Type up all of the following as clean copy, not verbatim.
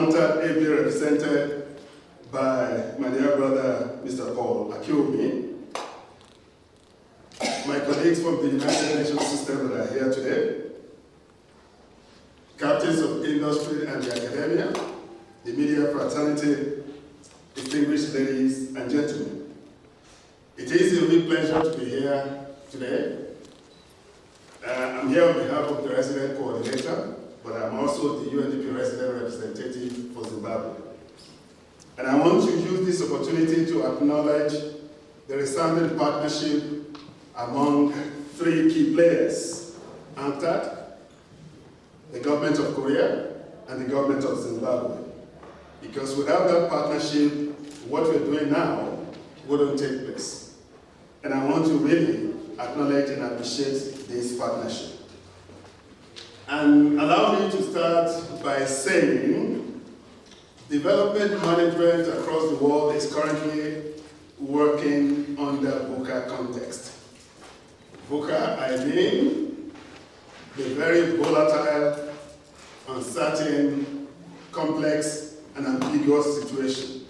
UNCTAD ably represented by my dear brother, Mr. Paul Akiomi, my colleagues from the United Nations system that are here today, captains of industry and the academia, the media fraternity, distinguished ladies and gentlemen. It is a real pleasure to be here today. I'm here on behalf of the resident coordinator, but I'm also the UNDP resident representative for Zimbabwe. And I want to use this opportunity to acknowledge the resounding partnership among three key players: UNCTAD, the government of Korea, and the government of Zimbabwe. Because without that partnership, what we're doing now wouldn't take place. And I want to really acknowledge and appreciate this partnership. And allow me to start by saying, development management across the world is currently working under VUCA context. VUCA, I mean, the very volatile, uncertain, complex, and ambiguous situation.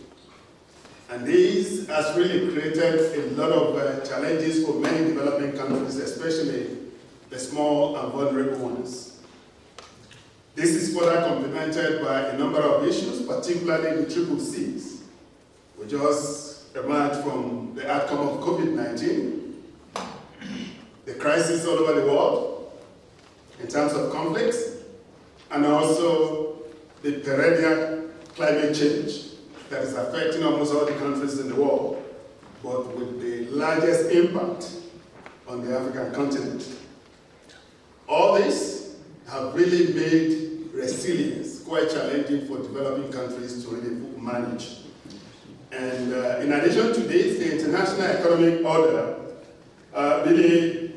And this has really created a lot of challenges for many developing countries, especially the small and vulnerable ones. This is further complemented by a number of issues, particularly the triple Cs. We just emerged from the outcome of COVID-19, the crisis all over the world in terms of conflicts, and also the perennial climate change that is affecting almost all the countries in the world, but with the largest impact on the African continent. All this have really made resilience quite challenging for developing countries to really manage. And in addition to this, the international economic order really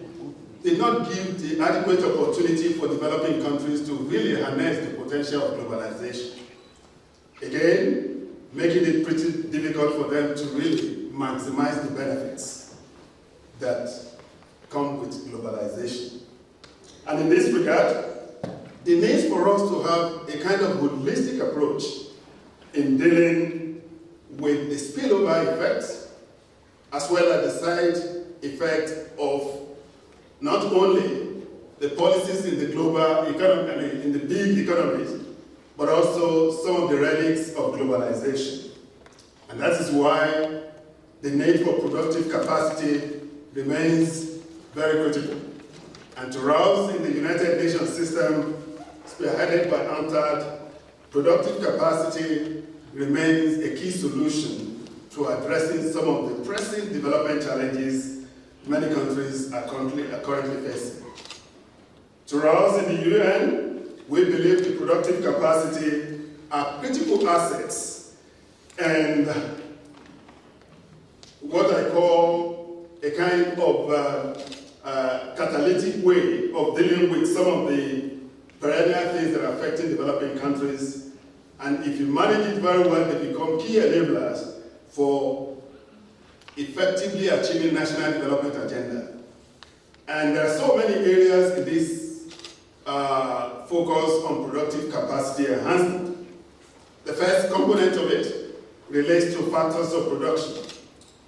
did not give the adequate opportunity for developing countries to really harness the potential of globalization. Again, making it pretty difficult for them to really maximize the benefits that come with globalization. And in this regard, the need for us to have a kind of holistic approach in dealing with the spillover effects, as well as the side effect of not only the policies in the global economy, in the big economies, but also some of the relics of globalization. And that is why the need for productive capacity remains very critical. And to rouse in the United Nations system, spearheaded by UNCTAD, productive capacity remains a key solution to addressing some of the pressing development challenges many countries are currently facing. To rouse in the UN, we believe the productive capacity are critical assets and what I call a kind of catalytic way of dealing with some of the perennial things that are affecting developing countries. And if you manage it very well, they become key enablers for effectively achieving national development agenda. And there are so many areas in this focus on productive capacity enhancement. The first component of it relates to factors of production,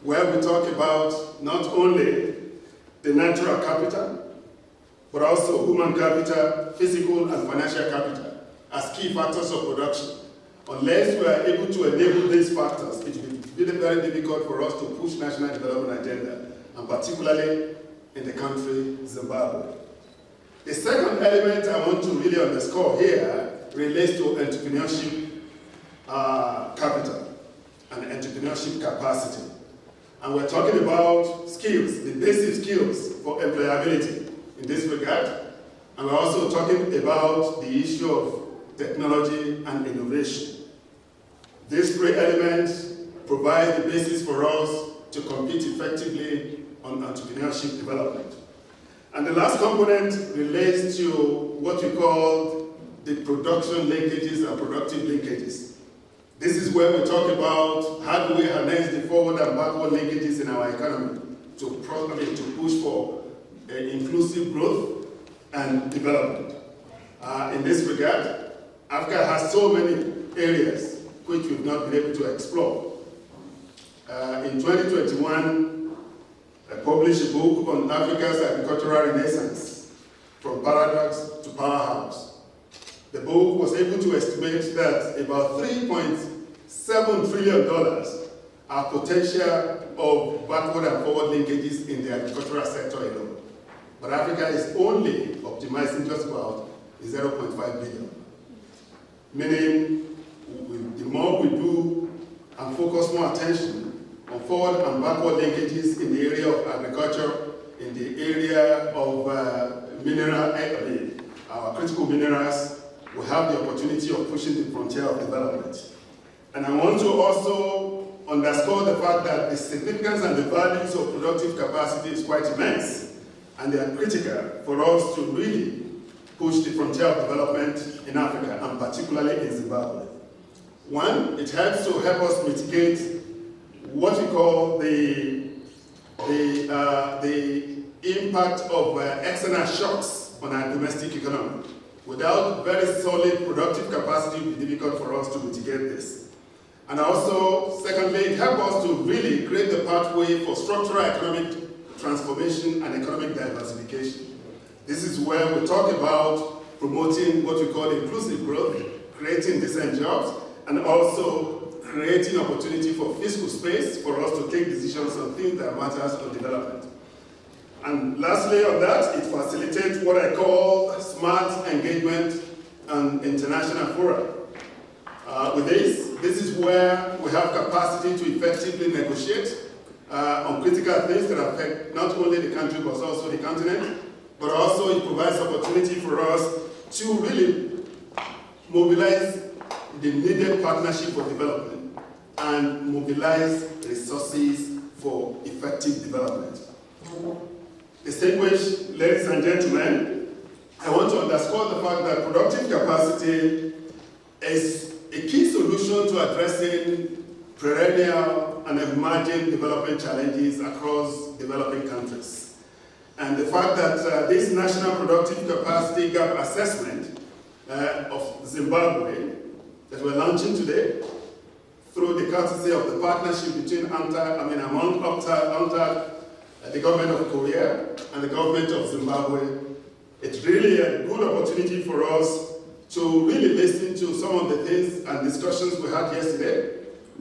where we talk about not only the natural capital, but also human capital, physical and financial capital as key factors of production. Unless we are able to enable these factors, it will be very difficult for us to push national development agenda, and particularly in the country Zimbabwe. The second element I want to really underscore here relates to entrepreneurship capital and entrepreneurship capacity. And we're talking about skills, the basic skills for employability in this regard. And we're also talking about the issue of technology and innovation. These three elements provide the basis for us to compete effectively on entrepreneurship development. And the last component relates to what we call the production linkages and productive linkages. This is where we talk about how do we harness the forward and backward linkages in our economy to push for inclusive growth and development. In this regard, Africa has so many areas which we've not been able to explore. In 2021, I published a book on Africa's agricultural renaissance, from paradox to powerhouse. The book was able to estimate that about $3.7 trillion are potential of backward and forward linkages in the agricultural sector alone. But Africa is only optimizing just about 0.5 billion. Meaning, the more we do and focus more attention on forward and backward linkages in the area of agriculture, in the area of our critical minerals, we have the opportunity of pushing the frontier of development. And I want to also underscore the fact that the significance and the values of productive capacity is quite immense, and they are critical for us to really push the frontier of development in Africa, and particularly in Zimbabwe. One, it helps to help us mitigate what we call the impact of external shocks on our domestic economy. Without very solid productive capacity, it will be difficult for us to mitigate this. And also, secondly, it helps us to really create the pathway for structural economic transformation and economic diversification. This is where we talk about promoting what we call inclusive growth, creating decent jobs, and also creating opportunity for fiscal space for us to take decisions on things that matters on development. And lastly on that, it facilitates what I call smart engagement and international fora. With this is where we have capacity to effectively negotiate on critical things that affect not only the country but also the continent, but also it provides opportunity for us to really mobilize the needed partnership for development and mobilize resources for effective development. Distinguished ladies and gentlemen, I want to underscore the fact that productive capacity is a key solution to addressing perennial and emerging development challenges across developing countries. And the fact that this National Productive Capacity Gap Assessment of Zimbabwe that we're launching today, through the courtesy of the partnership between among UNCTAD, the government of Korea and the government of Zimbabwe, it's really a good opportunity for us to really listen to some of the things and discussions we had yesterday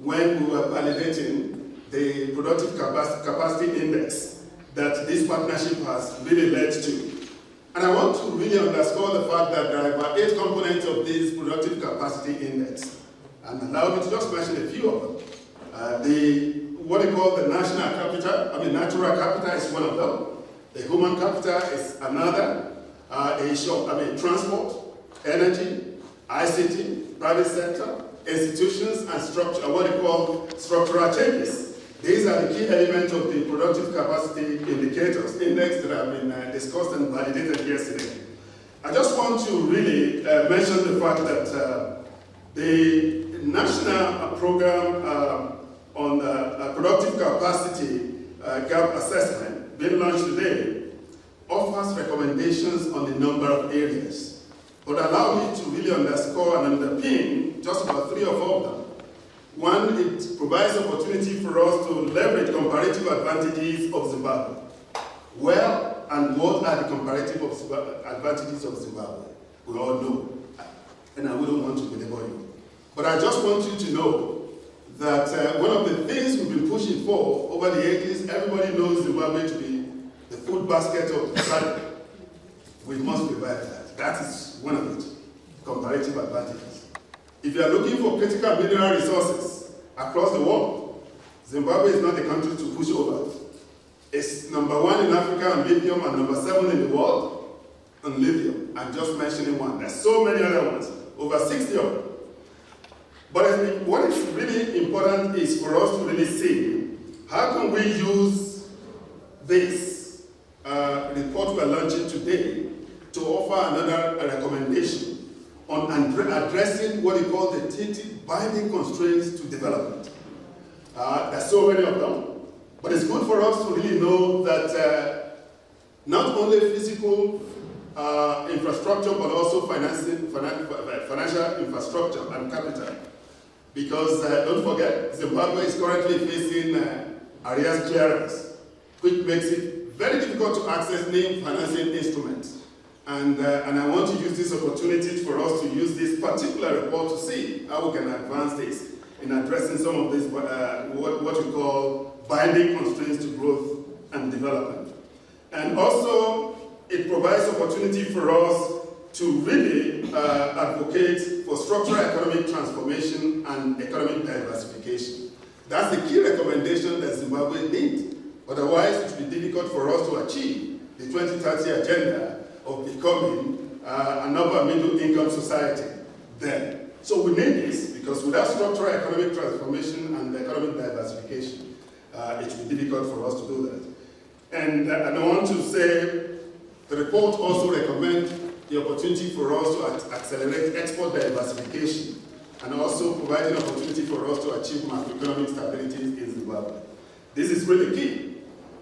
when we were validating the productive capacity index that this partnership has really led to. And I want to really underscore the fact that there are about 8 components of this productive capacity index. And allow me to just mention a few of them. What they call the national capital, natural capital is one of them. The human capital is another. The issue of transport, energy, ICT, private sector, institutions, and structure, what they call structural changes. These are the key elements of the productive capacity indicators index that have been discussed and validated yesterday. I just want to really mention the fact that the national program on productive capacity gap assessment being launched today offers recommendations on a number of areas. But allow me to really underscore and underpin just about 3 or 4 of them. One, it provides opportunity for us to leverage comparative advantages of Zimbabwe. Well, and what are the comparative advantages of Zimbabwe? We all know, and I wouldn't want to belabor you. But I just want you to know that one of the things we've been pushing for over the ages, everybody knows Zimbabwe to be the food basket of the planet. We must revive that. That is one of it, comparative advantages. If you are looking for critical mineral resources across the world, Zimbabwe is not the country to push over. It's number 1 in Africa on lithium and number 7 in the world on lithium. I'm just mentioning one. There's so many other ones, over 60 of them. But what is really important is for us to really see how can we use this report we're launching today to offer another recommendation on addressing what we call the binding constraints to development. There's so many of them, but it's good for us to really know that not only physical infrastructure, but also financial infrastructure and capital because don't forget, Zimbabwe is currently facing arrears clearance, which makes it very difficult to access new financing instruments. And I want to use this opportunity for us to use this particular report to see how we can advance this in addressing some of these, what we call binding constraints to growth and development. And also, it provides opportunity for us to really advocate for structural economic transformation and economic diversification. That's the key recommendation that Zimbabwe needs. Otherwise, it will be difficult for us to achieve the 2030 agenda of becoming an upper middle income society then. So we need this because without structural economic transformation and economic diversification, it will be difficult for us to do that. And I want to say the report also recommends the opportunity for us to accelerate export diversification and also provide an opportunity for us to achieve macroeconomic stability in Zimbabwe. This is really key.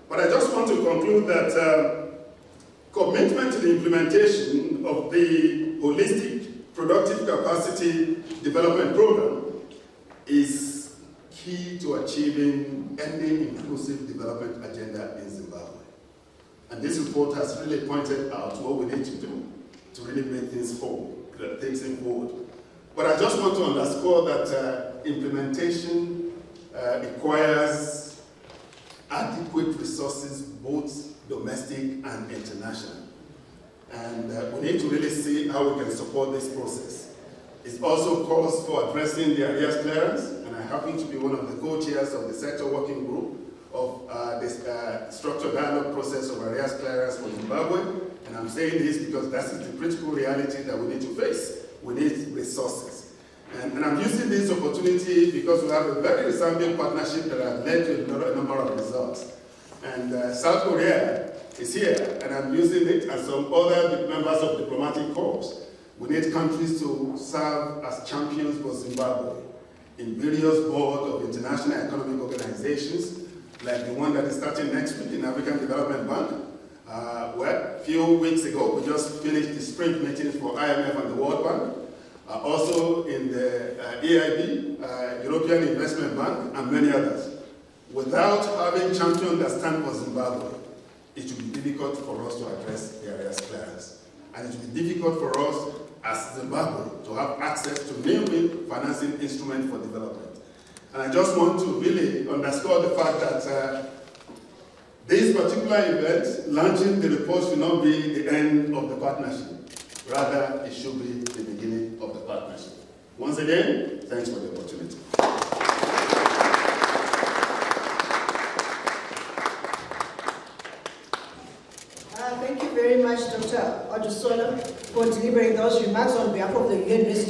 But I just want to conclude that commitment to the implementation of the holistic productive capacity development program is key to achieving any inclusive development agenda in Zimbabwe. And this report has really pointed out what we need to do to really make things forward. But I just want to underscore that implementation requires adequate resources, both domestic and international. And we need to really see how we can support this process. It also calls for addressing the arrears clearance, and I happen to be one of the co-chairs of the sector working group of this structured dialogue process of arrears clearance for Zimbabwe. And I'm saying this because that is the critical reality that we need to face. We need resources. And I'm using this opportunity because we have a very resounding partnership that has led to a number of results. And South Korea is here, and I'm using it and some other members of diplomatic corps. We need countries to serve as champions for Zimbabwe in various boards of international economic organizations, like the one that is starting next week in African Development Bank. A few weeks ago, we just finished the spring meetings for IMF and the World Bank. Also in the EIB, European Investment Bank, and many others. Without having champions that stand for Zimbabwe, it will be difficult for us to address the arrears clearance. And it will be difficult for us as Zimbabwe to have access to new financing instruments for development. And I just want to really underscore the fact that this particular event, launching the report, should not be the end of the partnership. Rather, it should be the beginning of the partnership. Once again, thanks for the opportunity. Thank you very much, Dr. Odusola, for delivering those remarks on behalf of the UN Resident.